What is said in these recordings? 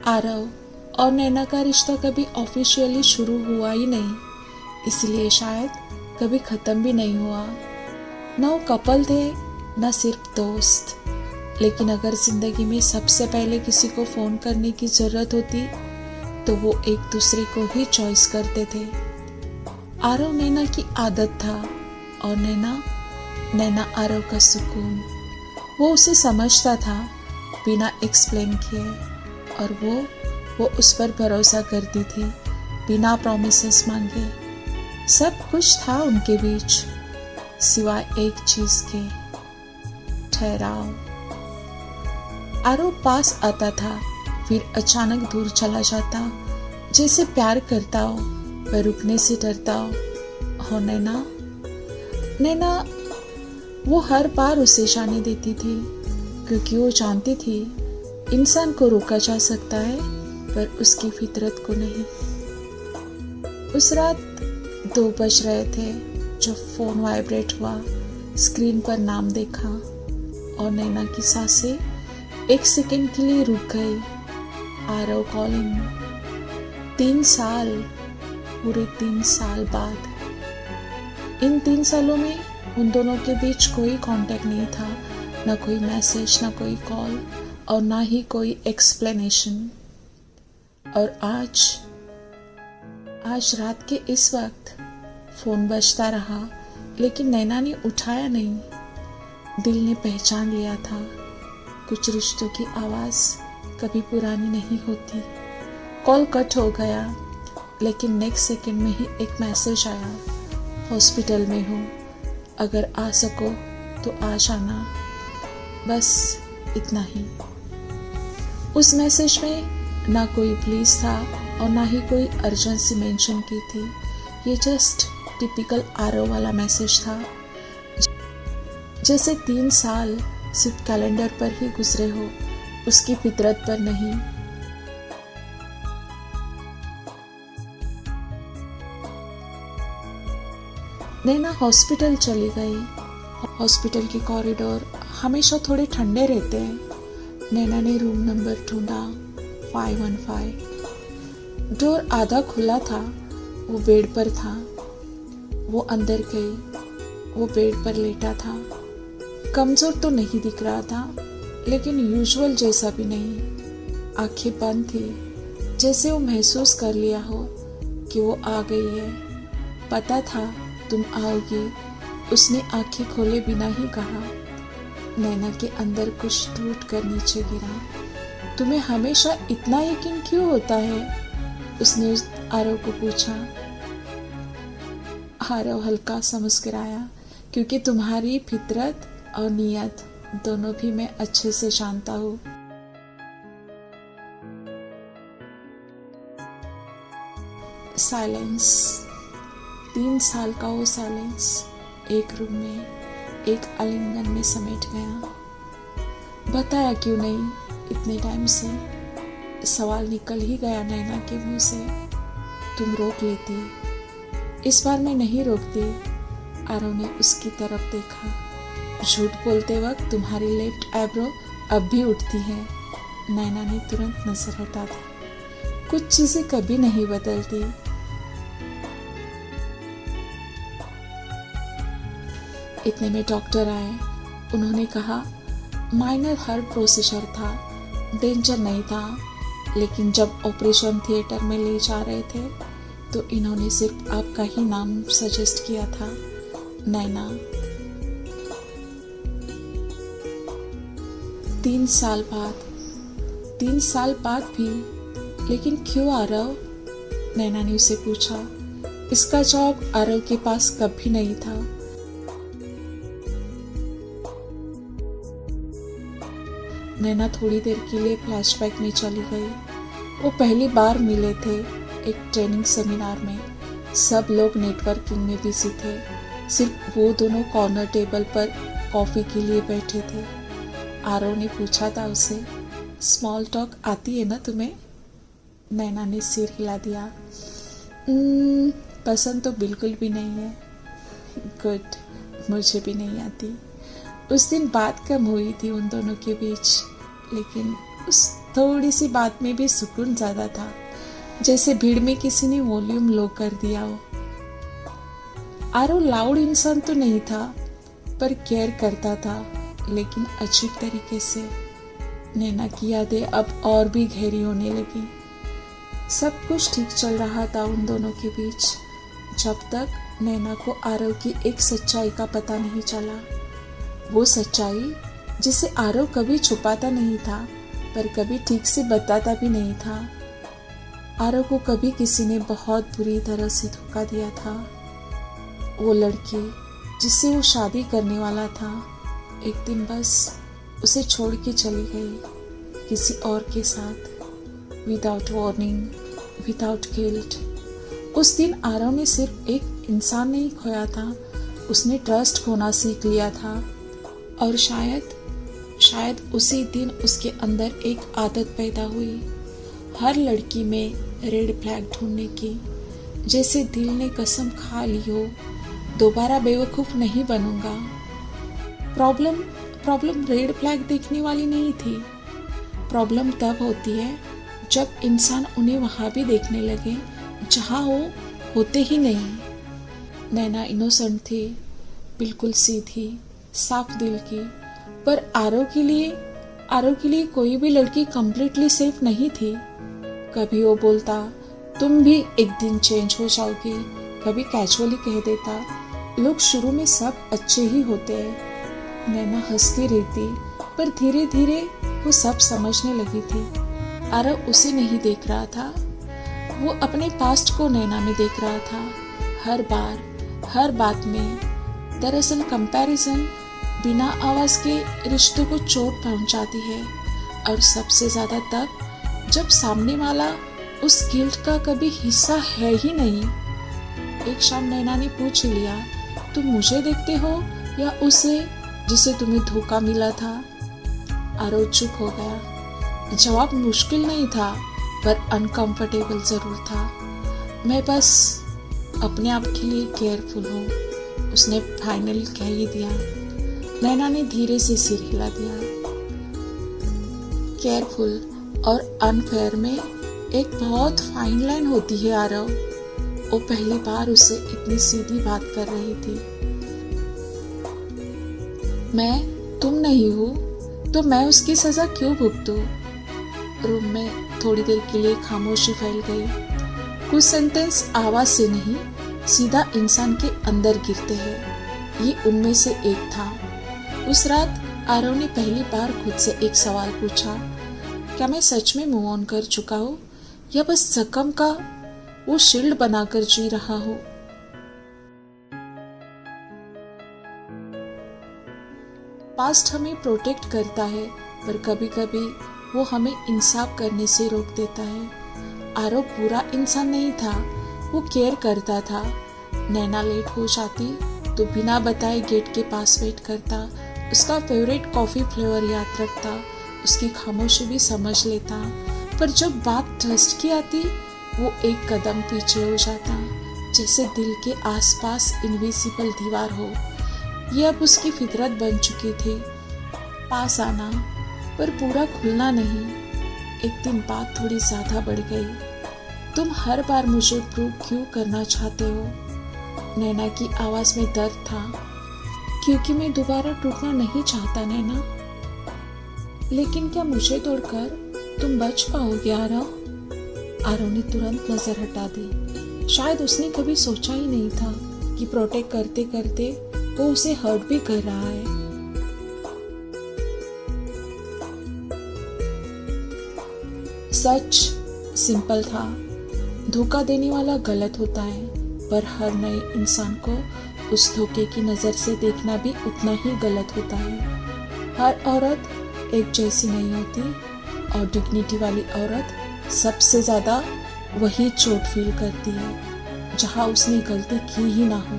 आरव और नैना का रिश्ता कभी ऑफिशियली शुरू हुआ ही नहीं, इसलिए शायद कभी ख़त्म भी नहीं हुआ। न वो कपल थे न सिर्फ दोस्त, लेकिन अगर ज़िंदगी में सबसे पहले किसी को फ़ोन करने की ज़रूरत होती तो वो एक दूसरे को ही चॉइस करते थे। आरव नैना की आदत था और नैना आरव का सुकून। वो उसे समझता था बिना एक्सप्लेन किए, और वो उस पर भरोसा करती थी बिना प्रॉमिसेस मांगे। सब कुछ था उनके बीच सिवाय एक चीज के, ठहराव। आरव पास आता था फिर अचानक दूर चला जाता, जैसे प्यार करता हो पर रुकने से डरता हो। नैना वो हर बार उसे जाने देती थी, क्योंकि वो जानती थी इंसान को रोका जा सकता है पर उसकी फितरत को नहीं। उस रात 2 बज रहे थे जब फोन वाइब्रेट हुआ। स्क्रीन पर नाम देखा और नैना की सांसें 1 सेकंड के लिए रुक गई। आरव कॉलिंग। 3 साल, पूरे 3 साल बाद। इन 3 सालों में उन दोनों के बीच कोई कांटेक्ट नहीं था, ना कोई मैसेज, ना कोई कॉल और ना ही कोई एक्सप्लेनेशन। और आज रात के इस वक्त फोन बजता रहा, लेकिन नैना ने उठाया नहीं। दिल ने पहचान लिया था, कुछ रिश्तों की आवाज कभी पुरानी नहीं होती। कॉल कट हो गया, लेकिन नेक्स्ट सेकंड में ही एक मैसेज आया, हॉस्पिटल में हूँ, अगर आ सको तो आ जाना। बस इतना ही। उस मैसेज में ना कोई प्लीज था और ना ही कोई अर्जेंसी मेंशन की थी। ये जस्ट टिपिकल आरव वाला मैसेज था, जैसे 3 साल सिर्फ कैलेंडर पर ही गुजरे हो, उसकी फितरत पर नहीं। नैना हॉस्पिटल चली गई। हॉस्पिटल के कॉरिडोर हमेशा थोड़े ठंडे रहते हैं। नैना ने रूम नंबर ढूंढा, 515। डोर आधा खुला था, वो बेड पर था। वो अंदर गई, वो बेड पर लेटा था। कमजोर तो नहीं दिख रहा था, लेकिन यूजुअल जैसा भी नहीं। आंखें बंद थी, जैसे वो महसूस कर लिया हो कि वो आ गई है। पता था तुम आओगी, उसने आंखें खोले बिना ही कहा। नैना के अंदर कुछ टूट कर नीचे गिरा। तुम्हें हमेशा इतना यकीन क्यों होता है? उसने आरव को पूछा। आरव हल्का सा मुस्कुराया, क्योंकि तुम्हारी फितरत और नियत दोनों भी मैं अच्छे से जानता हूँ। साइलेंस। 3 साल का वो साइलेंस एक रूम में, एक आलिंगन में समेट गया। बताया क्यों नहीं इतने टाइम से? सवाल निकल ही गया नैना के मुंह से। तुम रोक लेती, इस बार मैं नहीं रोकती। आरव ने उसकी तरफ देखा। झूठ बोलते वक्त तुम्हारी लेफ्ट आईब्रो अब भी उठती है। नैना ने तुरंत नजर हटा दी। कुछ चीजें कभी नहीं बदलती। इतने में डॉक्टर आए। उन्होंने कहा माइनर हार्ट प्रोसीजर था, डेंजर नहीं था, लेकिन जब ऑपरेशन थिएटर में ले जा रहे थे तो इन्होंने सिर्फ आपका ही नाम सजेस्ट किया था, नैना। 3 साल बाद भी, लेकिन क्यों आरव? नैना ने उसे पूछा। इसका जवाब आरव के पास कभी नहीं था। नैना थोड़ी देर के लिए फ्लैशबैक में चली गई। वो पहली बार मिले थे एक ट्रेनिंग सेमिनार में। सब लोग नेटवर्किंग में बिजी थे, सिर्फ वो दोनों कॉर्नर टेबल पर कॉफी के लिए बैठे थे। आरव ने पूछा था उसे, स्मॉल टॉक आती है ना तुम्हें? नैना ने सिर हिला दिया। पसंद तो बिल्कुल भी नहीं है। गुड, मुझे भी नहीं आती। उस दिन बात कम हुई थी उन दोनों के बीच, लेकिन उस थोड़ी सी बात में भी सुकून ज्यादा था, जैसे भीड़ में किसी ने वॉल्यूम लो कर दिया हो। आरव लाउड इंसान तो नहीं था, पर केयर करता था, लेकिन अजीब तरीके से। नैना की यादें अब और भी गहरी होने लगी। सब कुछ ठीक चल रहा था उन दोनों के बीच, जब तक नैना को आरव की एक सच्चाई का पता नहीं चला। वो सच्चाई जिसे आरव कभी छुपाता नहीं था, पर कभी ठीक से बताता भी नहीं था। आरव को कभी किसी ने बहुत बुरी तरह से धोखा दिया था। वो लड़की जिससे वो शादी करने वाला था, एक दिन बस उसे छोड़ के चली गई किसी और के साथ, विदाउट वार्निंग, विदाउट गिल्ट। उस दिन आरव ने सिर्फ एक इंसान नहीं खोया था, उसने ट्रस्ट खोना सीख लिया था। और शायद उसी दिन उसके अंदर एक आदत पैदा हुई, हर लड़की में रेड फ्लैग ढूंढने की। जैसे दिल ने कसम खा ली हो, दोबारा बेवकूफ़ नहीं बनूंगा। प्रॉब्लम रेड फ्लैग देखने वाली नहीं थी। प्रॉब्लम तब होती है जब इंसान उन्हें वहाँ भी देखने लगे जहाँ वो होते ही नहीं। नैना इनोसेंट थी, बिल्कुल सीधी, साफ दिल की, पर आरव के लिए कोई भी लड़की कंप्लीटली सेफ नहीं थी। कभी वो बोलता तुम भी एक दिन चेंज हो जाओगी, कभी कैजुअली कह देता लोग शुरू में सब अच्छे ही होते हैं। नैना हंसती रहती, पर धीरे धीरे वो सब समझने लगी थी। आरव उसे नहीं देख रहा था, वो अपने पास्ट को नैना में देख रहा था। हर बार, हर बात में। दरअसल कंपैरिजन बिना आवाज के रिश्तों को चोट पहुंचाती है, और सबसे ज्यादा तब जब सामने वाला उस गिल्ट का कभी हिस्सा है ही नहीं। एक शाम नैना ने पूछ लिया, तुम मुझे देखते हो या उसे जिसे तुम्हें धोखा मिला था? आरव चुप हो गया। जवाब मुश्किल नहीं था, पर अनकंफर्टेबल जरूर था। मैं बस अपने आप के लिए केयरफुल हूँ, उसने फाइनली कह ही दिया। नैना ने धीरे से सिर हिला दिया। केयरफुल और अनफेयर में एक बहुत फाइन लाइन होती है आरव। वो पहली बार उससे इतनी सीधी बात कर रही थी। मैं तुम नहीं हूँ तो मैं उसकी सजा क्यों भुगतूं? रूम में थोड़ी देर के लिए खामोशी फैल गई। कुछ सेंटेंस आवाज से नहीं, सीधा इंसान के अंदर गिरते हैं। ये उनमें से एक था। उस रात आरव ने पहली बार खुद से एक सवाल पूछा, क्या मैं सच में मूव ऑन कर चुका हूँ या बस जख्म का वो शील्ड बनाकर जी रहा हूँ? पास्ट हमें प्रोटेक्ट करता है, पर कभी कभी वो हमें इंसाफ करने से रोक देता है। आरव पूरा इंसान नहीं था, वो केयर करता था। नैना लेट हो जाती तो बिना बताए गेट के पास वेट करता, उसका फेवरेट कॉफी फ्लेवर याद रखता, उसकी खामोशी भी समझ लेता। पर जब बात ट्रस्ट की आती, वो एक कदम पीछे हो जाता, जैसे दिल के आसपास इनविजिबल दीवार हो। ये अब उसकी फितरत बन चुकी थी, पास आना पर पूरा खुलना नहीं। एक दिन बात थोड़ी ज्यादा बढ़ गई। तुम हर बार मुझे प्रूव क्यों करना चाहते हो? नैना की आवाज में दर्द था। क्योंकि मैं दोबारा टूटना नहीं चाहता नैना। लेकिन क्या मुझे तोड़कर तुम बच पाओगे आरव? आरव ने तुरंत नजर हटा दी। शायद उसने कभी सोचा ही नहीं था कि प्रोटेक्ट करते करते वो उसे हर्ट भी कर रहा है। सच सिंपल था, धोखा देने वाला गलत होता है, पर हर नए इंसान को उस धोखे की नजर से देखना भी उतना ही गलत होता है। हर औरत एक जैसी नहीं होती, और डिग्निटी वाली औरत सबसे ज्यादा वही चोट फील करती है जहां उसने गलती की ही ना हो।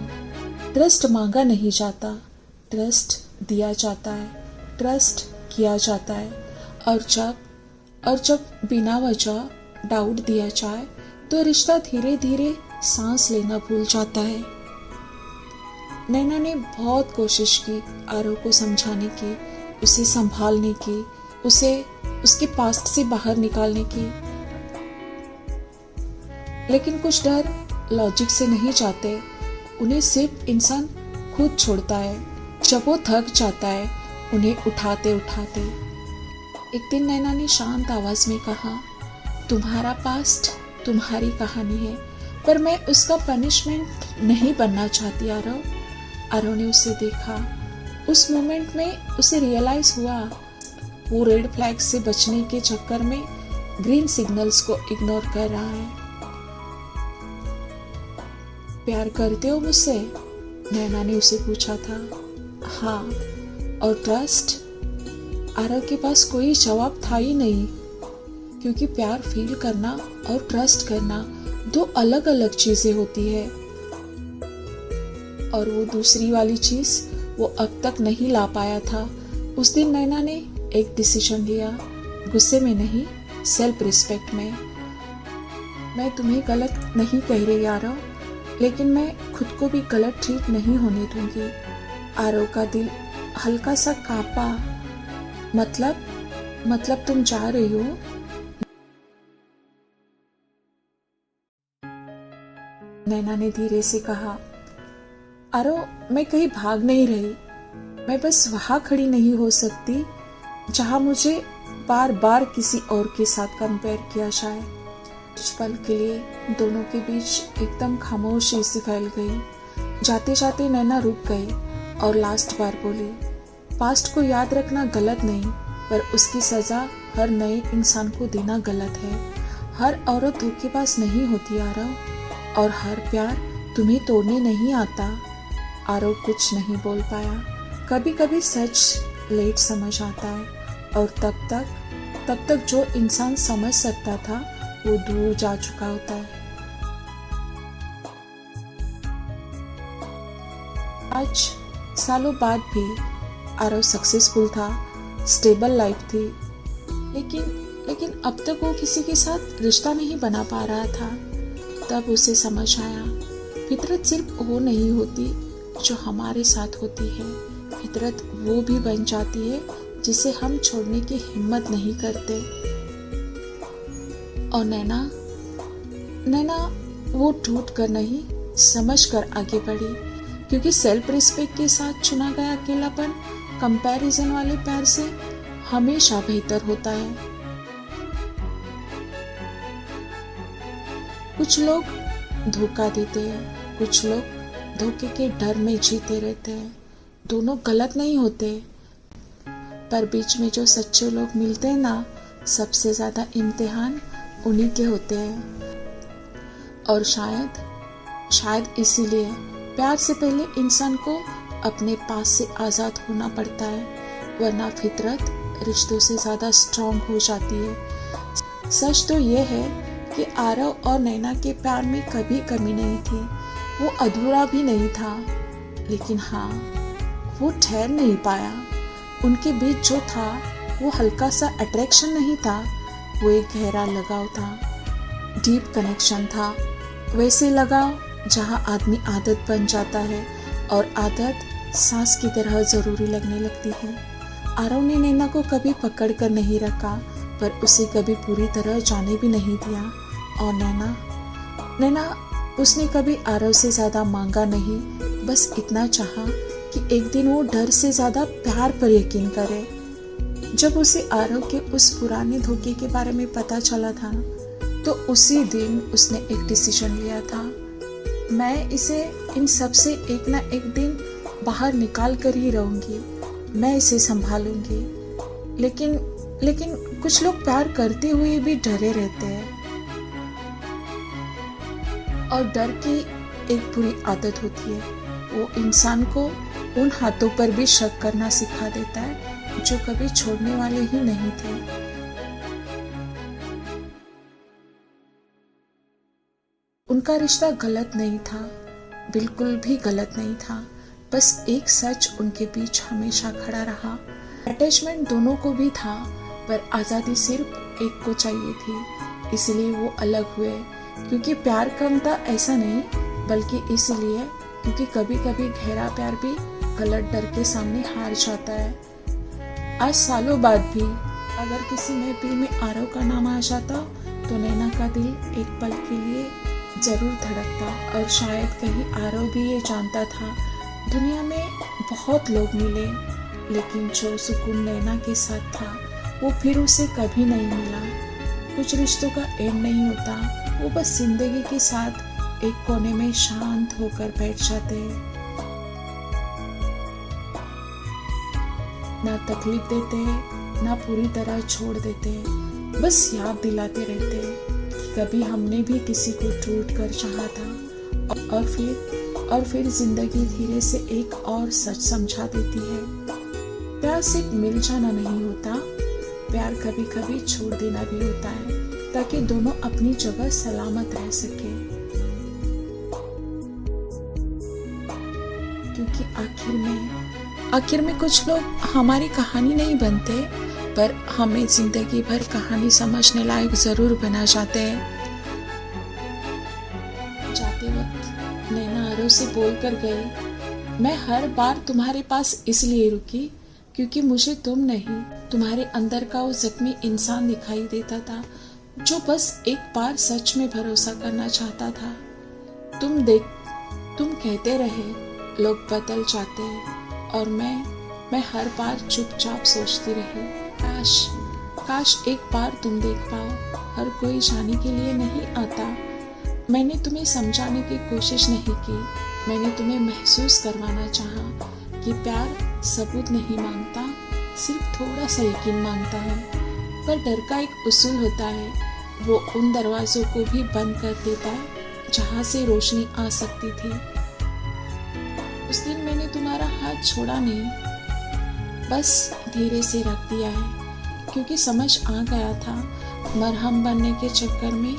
ट्रस्ट मांगा नहीं जाता, ट्रस्ट दिया जाता है, ट्रस्ट किया जाता है। और जब बिना वजह डाउट दिया जाए तो रिश्ता धीरे धीरे सांस लेना भूल जाता है। नैना ने बहुत कोशिश की आरव को समझाने की, उसे संभालने की, उसे उसके पास्ट से बाहर निकालने की। लेकिन कुछ डर लॉजिक से नहीं जाते, उन्हें सिर्फ इंसान खुद छोड़ता है जब वो थक जाता है उन्हें उठाते उठाते। एक दिन नैना ने शांत आवाज में कहा, तुम्हारा पास्ट तुम्हारी कहानी है, पर मैं उसका पनिशमेंट नहीं बनना चाहती आरव। आरव ने उसे देखा। उस मोमेंट में उसे रियलाइज हुआ वो रेड फ्लैग से बचने के चक्कर में ग्रीन सिग्नल्स को इग्नोर कर रहा है। प्यार करते हो मुझसे? नैना ने उसे पूछा था। हाँ। और ट्रस्ट? आरव के पास कोई जवाब था ही नहीं, क्योंकि प्यार फील करना और ट्रस्ट करना दो अलग अलग चीजें होती है। और वो दूसरी वाली चीज वो अब तक नहीं ला पाया था। उस दिन नैना ने एक डिसीजन लिया, गुस्से में नहीं, सेल्फ रिस्पेक्ट में। मैं तुम्हें गलत नहीं कह रही आरव, लेकिन मैं खुद को भी गलत ट्रीट नहीं होने दूंगी। आरव का दिल हल्का सा कांपा। मतलब तुम जा रही हो? नैना ने धीरे से कहा। आरव, मैं कहीं भाग नहीं रही, मैं बस वहां खड़ी नहीं हो सकती जहां मुझे बार बार किसी और के साथ कंपेयर किया जाए। कुछ पल के लिए दोनों के बीच एकदम खामोशी सी फैल गई। जाते जाते नैना रुक गई और लास्ट बार बोली, पास्ट को याद रखना गलत नहीं, पर उसकी सजा हर नए इंसान को देना गलत है। हर औरत धोखेबाज नहीं होती आरव, और हर प्यार तुम्हें तोड़ने नहीं आता। आरव कुछ नहीं बोल पाया। कभी कभी सच लेट समझ आता है, और तब तक जो इंसान समझ सकता था वो दूर जा चुका होता है। आज सालों बाद भी आरव सक्सेसफुल था, स्टेबल लाइफ थी, लेकिन अब तक वो किसी के साथ रिश्ता नहीं बना पा रहा था। तब उसे समझ आया, फितरत सिर्फ वो नहीं होती जो हमारे साथ होती है, फितरत वो भी बन जाती है जिसे हम छोड़ने की हिम्मत नहीं करते। और नैना वो टूट कर नहीं, समझ कर आगे बढ़ी, क्योंकि सेल्फ रिस्पेक्ट के साथ चुना गया अकेलापन कंपैरिजन वाले प्यार से हमेशा बेहतर होता है। कुछ लोग धोखा देते हैं, कुछ लोग धोखे के डर में जीते रहते हैं। दोनों गलत नहीं होते, पर बीच में जो सच्चे लोग मिलते हैं ना, सबसे ज्यादा इम्तिहान उन्हीं के होते हैं। और शायद इसीलिए प्यार से पहले इंसान को अपने पास से आजाद होना पड़ता है, वरना फितरत रिश्तों से ज्यादा स्ट्रांग हो जाती है। सच तो ये है कि आरव और नैना के प्यार में कभी कमी नहीं थी, वो अधूरा भी नहीं था, लेकिन हाँ, वो ठहर नहीं पाया। उनके बीच जो था वो हल्का सा अट्रैक्शन नहीं था, वो एक गहरा लगाव था, डीप कनेक्शन था। वैसे लगाव जहाँ आदमी आदत बन जाता है, और आदत सांस की तरह जरूरी लगने लगती है। आरव ने नैना को कभी पकड़ कर नहीं रखा, पर उसे कभी पूरी तरह जाने भी नहीं दिया। और नैना उसने कभी आरव से ज्यादा मांगा नहीं, बस इतना चाहा कि एक दिन वो डर से ज्यादा प्यार पर यकीन करे। जब उसे आरव के उस पुराने धोखे के बारे में पता चला था, तो उसी दिन उसने एक डिसीजन लिया था, मैं इसे इन सब से एक ना एक दिन बाहर निकाल कर ही रहूंगी, मैं इसे संभालूंगी। लेकिन कुछ लोग प्यार करते हुए भी डरे रहते हैं, और डर की एक बुरी आदत होती है, वो इंसान को उन हाथों पर भी शक करना सिखा देता है जो कभी छोड़ने वाले ही नहीं थे। उनका रिश्ता गलत नहीं था, बिल्कुल भी गलत नहीं था, बस एक सच उनके बीच हमेशा खड़ा रहा। अटैचमेंट दोनों को भी था, पर आजादी सिर्फ एक को चाहिए थी, इसलिए वो अलग हुए। क्योंकि प्यार कम था ऐसा नहीं, बल्कि इसलिए क्योंकि कभी कभी गहरा प्यार भी गलत डर के सामने हार जाता है। आज सालों बाद भी अगर किसी महफिल में आरव का नाम आ जाता तो नैना का दिल एक पल के लिए जरूर धड़कता, और शायद कहीं आरव भी ये जानता था दुनिया में बहुत लोग मिले, लेकिन जो सुकून नैना के साथ था वो फिर उसे कभी नहीं मिला। कुछ रिश्तों का एंड नहीं होता, वो बस जिंदगी के साथ एक कोने में शांत होकर बैठ जाते, ना तकलीफ देते ना पूरी तरह छोड़ देते, बस याद दिलाते रहते कि कभी हमने भी किसी को टूट कर चाहा था। और फिर जिंदगी धीरे से एक और सच समझा देती है, प्यार सिर्फ मिल जाना नहीं होता, प्यार कभी कभी छोड़ देना भी होता है, ताकि दोनों अपनी जगह सलामत रह सके। क्योंकि आखिर में कुछ लोग हमारी कहानी नहीं बनते, पर हमें जिंदगी भर कहानी समझने लायक जरूर बना जाते हैं। जाते वक्त नैना आरव से बोल कर गई, मैं हर बार तुम्हारे पास इसलिए रुकी क्योंकि मुझे तुम नहीं, तुम्हारे अंदर का वो जख्मी इंसान दिखाई देता था जो बस एक बार सच में भरोसा करना चाहता था। तुम कहते रहे लोग बदल जाते हैं, और मैं हर बार चुपचाप सोचती रही, काश एक बार तुम देख पाओ, हर कोई जाने के लिए नहीं आता। मैंने तुम्हें समझाने की कोशिश नहीं की, मैंने तुम्हें महसूस करवाना चाहा कि प्यार सबूत नहीं मांगता, सिर्फ थोड़ा सा यकीन मांगता है। पर डर का एक उसूल होता है, वो उन दरवाजों को भी बंद कर देता है जहाँ से रोशनी आ सकती थी। उस दिन मैंने तुम्हारा हाथ छोड़ा नहीं, बस धीरे से रख दिया है, क्योंकि समझ आ गया था मरहम बनने के चक्कर में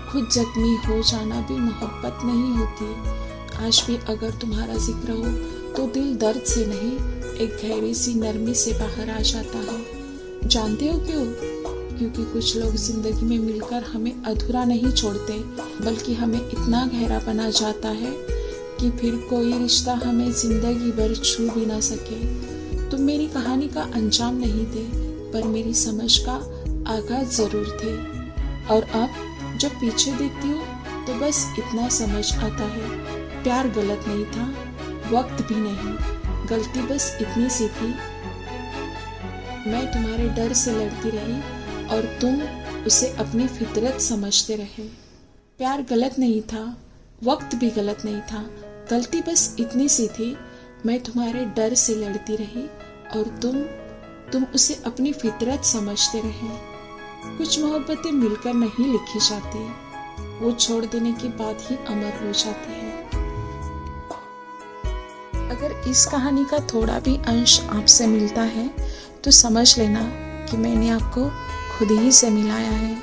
खुद जख्मी हो जाना भी मोहब्बत नहीं होती। आज भी अगर तुम्हारा जिक्र हो तो दिल दर्द से नहीं, एक गहरी सी नरमी से बाहर आ जाता है। जानते हो क्यों? क्योंकि कुछ लोग जिंदगी में मिलकर हमें अधूरा नहीं छोड़ते, बल्कि हमें इतना गहरा बना जाता है कि फिर कोई रिश्ता हमें जिंदगी भर छू भी ना सके। तुम मेरी कहानी का अंजाम नहीं थे, पर मेरी समझ का आगाज जरूर थे। और अब जब पीछे देखती हूँ तो बस इतना समझ आता है, प्यार गलत नहीं था, वक्त भी नहीं, गलती बस इतनी सी थी, मैं तुम्हारे डर से लड़ती रही और तुम उसे अपनी फितरत समझते रहे। प्यार गलत नहीं था, वक्त भी गलत नहीं था, गलती बस इतनी सी थी, मैं तुम्हारे डर से लड़ती रही और तुम उसे अपनी फितरत समझते रहे। कुछ मोहब्बतें मिलकर नहीं लिखी जाती, वो छोड़ देने के बाद ही अमर हो जाती है। अगर इस कहानी का थोड़ा भी अंश आपसे मिलता है तो समझ लेना कि मैंने आपको खुद ही से मिलाया है।